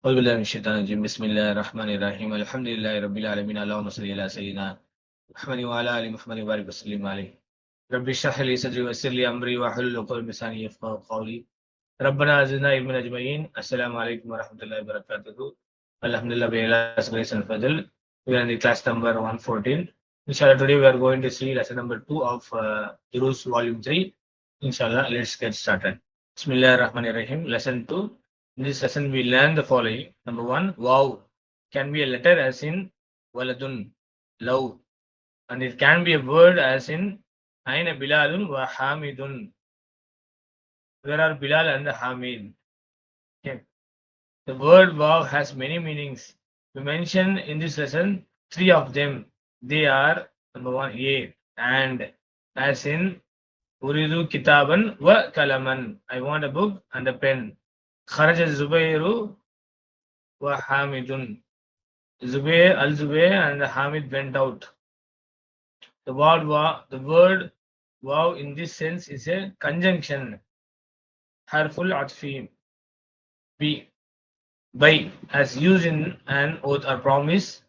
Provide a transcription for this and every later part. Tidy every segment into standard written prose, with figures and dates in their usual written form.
أعوذ بالله من الشيطان الرجيم بسم الله الرحمن الرحيم الحمد لله رب العالمين اللهم صل على سيدنا محمد وعلى آل محمد وبارك وسلم عليه رب اشرح لي صدري ويسر لي أمري واحلل عقدة من لساني يفقهوا قولي ربنا زدنا علما أجمعين السلام عليكم ورحمة الله وبركاته Alhamdulillah by Allah's grace and fadl we are in the class number 114. Inshallah today we are going to see lesson number 2 of Durus volume 3. Inshallah let's get started. Bismillah ar-Rahman ar-Rahim. Lesson 2. In this lesson, we learn the following. Number 1, wow can be a letter as in waladun, love, and it can be a word as in aina bilalun wa hamidun. Where are Bilal and Hamid? Okay. The word wow has many meanings. We mention in this lesson 3 of them. They are number 1, A, and as in Uridu kitaban wa kalaman. I want a book and a pen. Kharaja Zubairu wa Hamidun. Zubair, Al-Zubair and Hamid went out. The word wow in this sense is a conjunction. Harful atfi. B. By, as used in an oath or promise.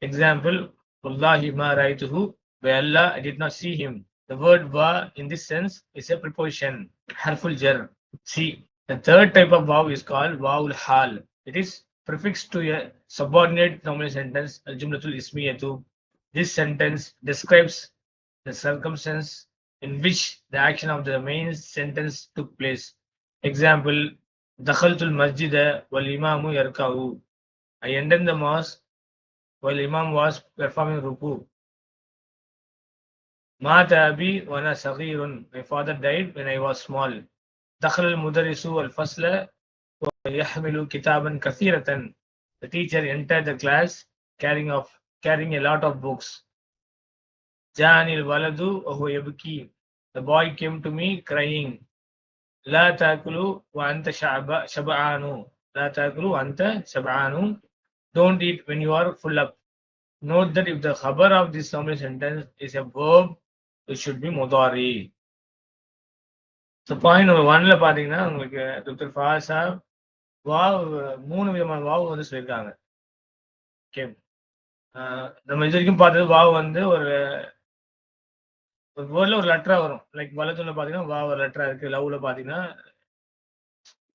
Example, Wallahi ma raituhu. By Allah, I did not see him. The word wa in this sense is a preposition. Harful jar. C. The third type of wow is called wawul hal. It is prefixed to a subordinate nominal sentence, al-jumlatul ismiyatu. This sentence describes the circumstance in which the action of the main sentence took place. Example, dakhaltul masjida wal imamu yarka'u. I entered the mosque while imam was performing ruku. Mata abi wa ana saghirun. My father died when I was small. دخل المدرس الفصل ويحمل كتابا كثيرة. The teacher entered the class carrying a lot of books. جاءني الولد وهو يبكي. The boy came to me crying. لا تأكل وأنت شبعان. لا تأكل وأنت شبعان. Don't eat when you are full up. Note that if the khabar of this nominal sentence is a verb, it should be mudari. So point number 1ல பார்த்தீங்கன்னா உங்களுக்கு doctor ஃபாஸ் sir wow 3 விதமான wow வந்து சொல்லியிருக்காங்க. Okay, நம்ம இது வரைக்கும் பார்த்தது வாவ் வந்து ஒரு வேர்டில் ஒரு லெட்டரா வரும். லைக் வலத்துல பார்த்தீங்கன்னா வாவ் ஒரு லெட்டரா இருக்கு, லவ்ல பார்த்தீங்கன்னா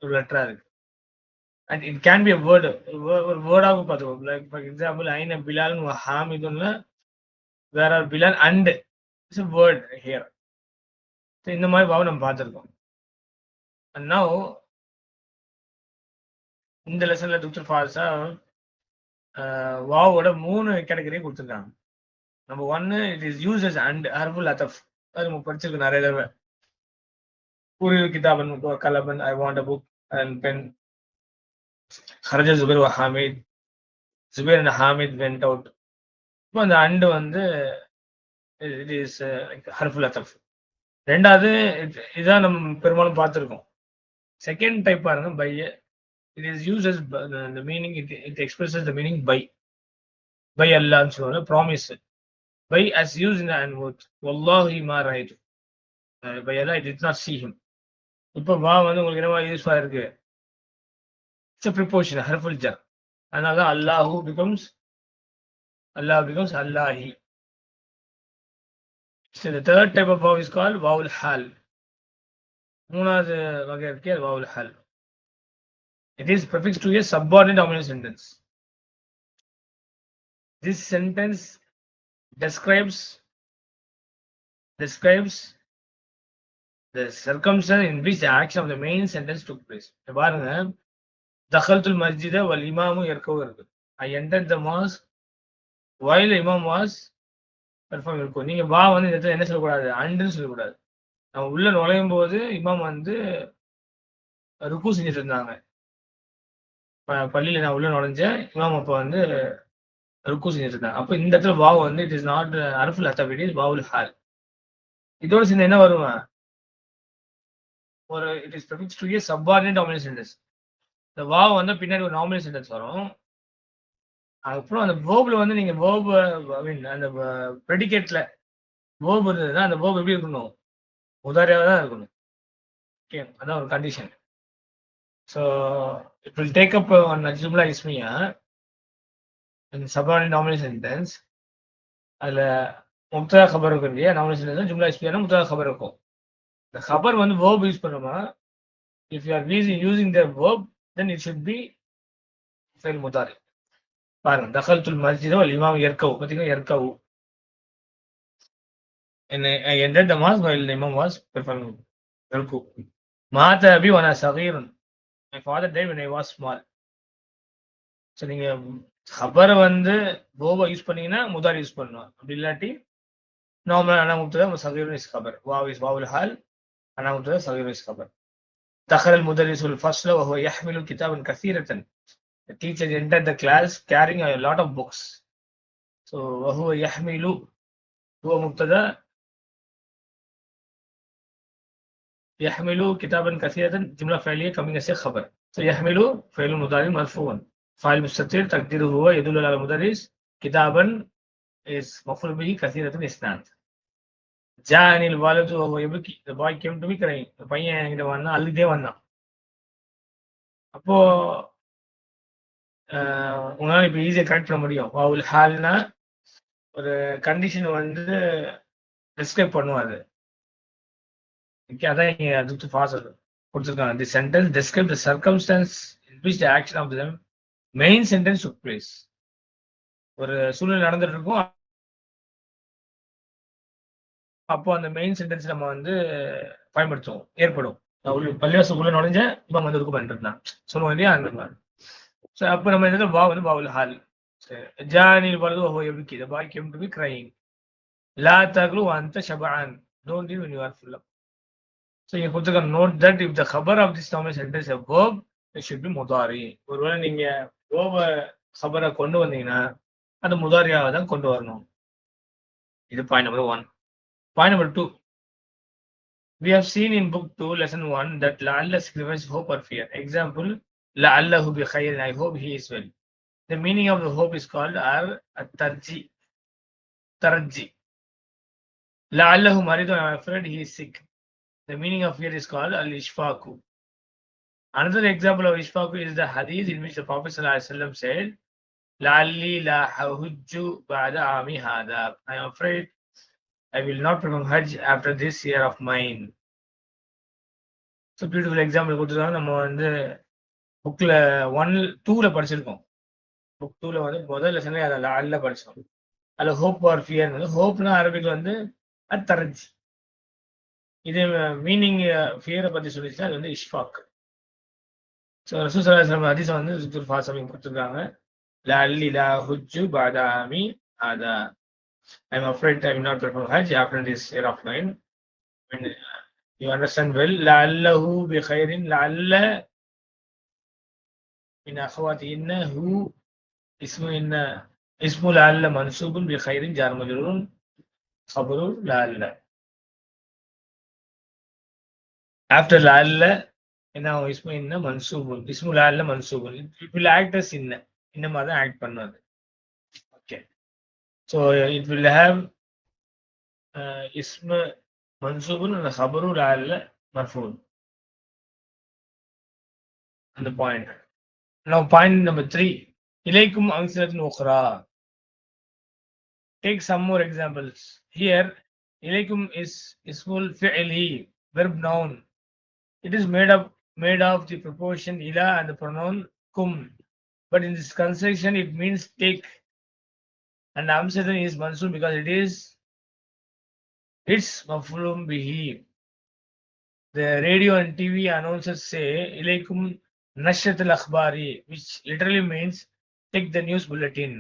ஒரு லெட்டரா இருக்கு. And it can be a word, ஒரு வேர்டாகவும் பார்த்துக்கோம். லைக் ஃபார் எக்ஸாம்பிள் ஐன பிலால்னு ஹாமிதுன்னு where are Bilal and it's a word here. இந்த மாதிரி வாவ் நம்ம பார்த்துருக்கோம். அண்ட் நவ் இந்த லெசன்ல டாக்டர் ஃபால்ஸா வாவோட 3 கேட்டகரி கொடுத்துருக்காங்க. Number 1, it is use as and ஹர்ஃபுல் அத்தஃப். அது நம்ம படிச்சிருக்கோம் நிறைய தடவை. உரிது கிதாபன் கலபன், I want a book and pen. ஹரஜ ஜுபைர் வ ஹாமித். Zubair and Hamid vent out. இப்போ அந்த அண்ட் வந்து இட் இஸ் ஹர்ஃபுல் அத்தஃப். ரெண்டாவது இதான் நம்ம பெரும்பாலும் பார்த்துருக்கோம். செகண்ட் டைப் பாருங்க, by. It is used as the meaning, it expresses the meaning by Allah ன்னு சொல்லுவாங்க, promise. By as used in an oath. Wallahi ma raitu. By Allah, I did not see him. இப்போ வா வந்து உங்களுக்கு என்னவா யூஸ்ஃபுல்லா இருக்கு? It's a preposition, harful jar. அதனால தான் Allah becomes Allahi. So the third type of wow is called wawul hal. மூணாவது வகை இருக்கு wawul hal. It is prefixed to a subordinate nominal sentence. This sentence describes the circumstance in which the action of the main sentence took place. பாருங்க, dakhaltul masjida wal imamu yarkau இருக்கு. I entered the mosque while the imam was performing ruku. நீங்க வா வந்து இந்த இடத்துல என்ன சொல்லக்கூடாது? அண்டுன்னு சொல்லக்கூடாது. நம்ம உள்ள நுழையும் போது இமாம் வந்து ருக்கு செஞ்சுட்டு இருந்தாங்க. பள்ளியில நான் உள்ள நுழைஞ்சேன், இமாம் அப்போ வந்து ருக்கு செஞ்சுட்டு இருந்தாங்க. அப்போ இந்த இடத்துல வாவ் வந்து இட் இஸ் நாட் ஹர்ஃபுல் அத்தஃப், இட் இஸ் வாவுல் ஹால். இதோட சேர்ந்து என்ன வருமா? ஒரு it is prefixed to a subordinate nominal sentence. இந்த வாவ் வந்து பின்னாடி ஒரு நாமினல் சென்டென்ஸ் வரும். அதுக்கப்புறம் அந்த வேர்ப்ல வந்து நீங்க வேர்ப் ஐ மீன் அந்த ப்ரெடிகேட்ல வேர்ப் இருந்ததுன்னா அந்த வேர்ப் எப்படி இருக்கணும்? உதாரியாக தான் இருக்கணும். ஓகே, அதான் ஒரு condition. So it will take up on Jumla Ismiya in subordinate nominal sentence. அதில் முப்தா கபர் இருக்கும் இல்லையா, நாமினல் சென்டென்ஸ் ஜும்லா இஸ்மியானா முப்தா கபர் இருக்கும். இந்த கபர் வந்து வேர்ப் யூஸ் பண்ணுமா, if you are using the verb then it should be ஃபைல் முதாரி. பாருங்க, தகல்துல் மஸ்ஜித வல் இமாம் யர்கவு, பார்த்தீங்கன்னா யர்கவு, entered the mosque while the imam was performing ruku. மாத அபி வனா சகீரன், my father died when I was small. So நீங்க கபரை வந்து வேர்பை யூஸ் பண்ணீங்கன்னா முதாரி யூஸ் பண்ணணும். அப்படி இல்லாட்டி நார்மல் அனா முப்ததா சகீரன் இஸ் கபர், வாவ் இஸ் வாவுல் ஹால், அனா முப்ததா சகீரன் is Khabar. دخل المدرس الفصل وهو يحمل كتابا كثيرة. The teacher entered the class carrying a lot of books. So وهو يحمل هو مبتدا، يحمل كتابا كثيرة جملة فعلية coming as a خبر. So يحمل فعل مضارع مرفوع، فاعل مستتر تقديره هو يدل على المدرس، كتابا is مفعول به، كثيرة إسناد. جاءني الوالد وهو يبكي. The boy came to me crying. The பையன் என்கிட்ட வந்தான், அழுதே வந்தான். அப்போ உங்களால் இப்போ ஈஸியாக கரெக்ட் பண்ண முடியும். வாவுல் ஹால்னா ஒரு கண்டிஷன் வந்து டிஸ்கிரைப் பண்ணுவாரு. ஓகே, அதான் இங்கே அதுக்கு ஃபாஸ்ட் கொடுத்துருக்காங்க. The sentence describe the circumstances in which the action of the main sentence took place. ஒரு சூழ்நிலை நடந்துட்டு இருக்கும், அப்போ அந்த மெயின் சென்டென்ஸ் நம்ம வந்து பயன்படுத்துவோம், ஏற்படும். பள்ளிவாசலுக்குள்ள நுழைஞ்ச இவன் வந்து இருக்கும் பண்ணிட்டு இருந்தான் சொல்லுவோம் இல்லையா, அந்த மாதிரி. ஸோ அப்போ நம்ம என்ன வா வந்து வாவுல் ஹால். ஜானில் வலது வஹுவ யப்கி. The boy came to me crying. Law தக்லு வஅன்த ஷபஆன். Don't eat when you are full. So இங்க கொடுத்துருக்க note that if the khabar of this nominal sentence is a verb, it should be mudari. ஒருவேளை நீங்க verb கபரை கொண்டு வந்தீங்கன்னா அது முதாரியாக தான் கொண்டு வரணும். இது point number 1. Point number 2. We have seen in book 2 lesson 1 that la'alla signifies hope or fear. Example, la'allahu bi khayrin, I hope he is well. The meaning of the hope is called at-tarji. Tarji. La'allahu maridun, I am afraid he is sick. The meaning of fear is called al-ishfaqu. Another example of ishfaqu is the hadith in which the Prophet ﷺ said, la'alli la hujju ba'da ami hada. I am afraid I will not perform Hajj after this year of mine. So beautiful example கொடுத்துருக்காங்க. நம்ம வந்து புக்கில் 1-2ல படிச்சிருக்கோம். Book 2ல வந்து முதல் லெசன்லேயே அதில் அல்ல படிச்சோம். அதில் ஹோப் ஆர் ஃபியர், ஹோப்னா அரபிக்கில் வந்து அது தரஞ்சி. இது மீனிங் ஃபியரை பற்றி சொல்லிச்சுன்னா அது வந்து இஷ்ஃபாக். ஸோ ரசூல் ஸல்லல்லாஹு அலைஹி வஸல்லம் ஹதீஸ் வந்து சுத்துல் ஃபாசமிங் கொடுத்துருக்காங்க. லஅல்லி லா ஹுஜ்ஜு பஅத ஆமி ஹாதா. I am afraid I will not perform Hajj after this year of mine. When you understand well, la'allahu bi khairin, la'alla min akhawati inna hu ismu inna, ismu la'alla mansubun bi khairin jar majrurun khabaru la'alla. After la'alla inna ismu inna mansubun, ismu la'alla mansubun. It will act as inna மாதிரி act பண்ணாது. Okay, so it will have ism mansubun and khabaru la'alla marfuun. And the point. Now point number 3. Ilaykum amsalatun ukhra. Take some more examples. Here, ilaykum is ismul fi'li, verb noun. It is made of the preposition ila and the pronoun kum. But in this construction, it means take. And amsalatun is mansub because it's maf'ulun bihi. The radio and TV announcers say ilaykum nashrat al-akhbari, which literally means take the news bulletin.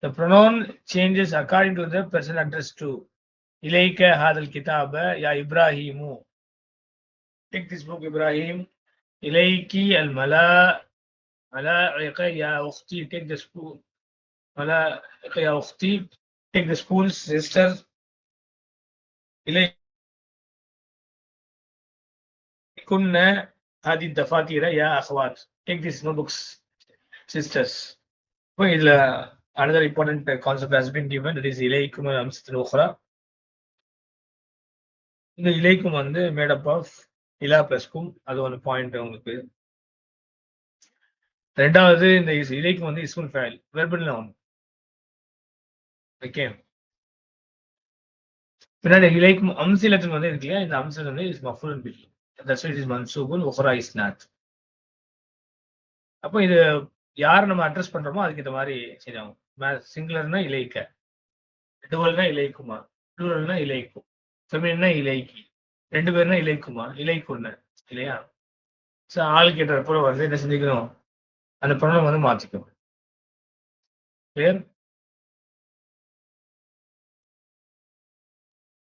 The pronoun changes according to the person addressed to. Ilayka hadal kitaba ya Ibrahimu. Take this book, Ibrahim. Ilayki al-mala'iqa ya ukhti. Take the spoon. Mala'iqa ya ukhti. Take the spoon, sister. Ilaykunna hadi dafatira ya akhwat. Take these notebooks, sisters. Another important concept has been given, that is ilaykum amsatul ukhra. The ilaykum வந்து made up of Ila plus கும், அது ஒன்று point உங்களுக்கு. ரெண்டாவது இந்த இலைக்கும் வந்து இஸ்முல் file verbal noun. Okay, பின்னாடி இலைக்கும் அம்சிலத்துன்னு வந்து இருக்கு இல்லையா, இந்த அம்சில் வந்து இஸ் மஃபூலுன் பிஹி, தட்ஸ் இட் இஸ் மன்சூபுன் உக்ரா இஸ் நாத். அப்போ இது யார் நம்ம அட்ரஸ் பண்றோமோ அதுக்கு இந்த மாதிரி செய்யணும். சிங்குலர்னா இலைக்க, டுவல்னா இலைக்குமா, ப்ளூரல்னா இலைக்கும், ஃபெமினா இலைக்கி, 2 பேர்னா இலைக்குமா, இலைக்குன்னு இல்லையா. ஸோ ஆள் கேட்டப்போ வந்து என்ன செஞ்சுக்கணும், அந்த ப்ரொனவுன் வந்து மாற்றிக்கணும். Clear?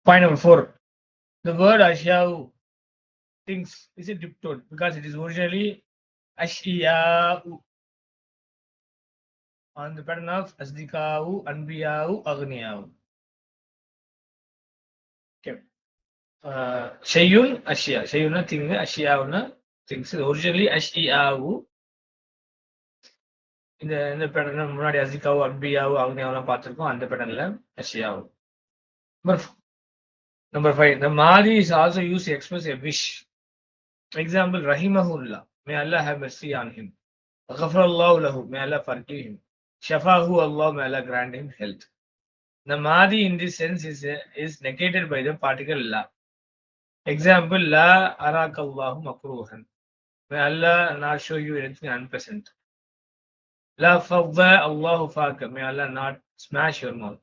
Point number 4. The word Ashyau, things, is a diptone because it is originally Ashyau on the pattern of Asdikau, Anbiyau, Aghniyau. Okay. Shayun, Ashya. Shayuna thing, Ashyauna things. Originally Ashyau. இந்த pattern முன்னாடி அசிகாவு, அன்பியாவு, அக்னியாவெல்லாம் பார்த்துருக்கோம். அந்த பேட்டர்ன்ல அஷியாவு. Number 5. The Mahdi is also used to express a wish. Example, Rahimahullah. May Allah have mercy on him. Ghafarallahu lahu. May Allah forgive him. Shafahu Allah. May Allah grant him health. The Mahdi in this sense is negated by the particle la. Example, La arakallahu makruhan. May Allah not show you anything unpleasant. La fadda Allahu faka. May Allah not smash your mouth.